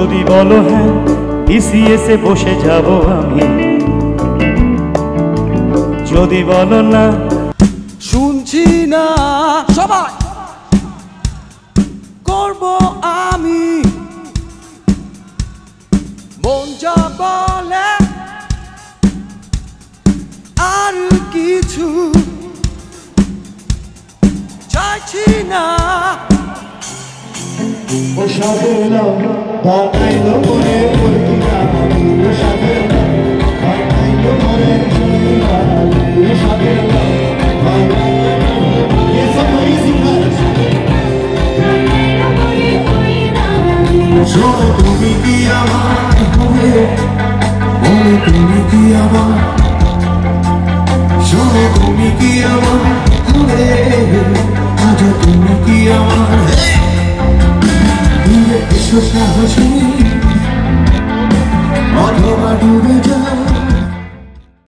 যদি বলো হ্যাঁ ইসিএসে বসে যাব আমি, যদি বলো না শুনছি না সবাই করব আমি মন যা বলে আর কিছু চাইছি না। ও সাধনা বানাইলো মনে পড়িনা, ও সাধনা বানাইলো মনে পড়িনা, ও সাধনা বানাইলো ये सब वही सीखा শোনো তুমি কি আমার হবে, বলো তুমি কি আমার, শোনো তুমি কি আমার হবে, আজ তুমি কি আমার সাহসী অথবা ডুবে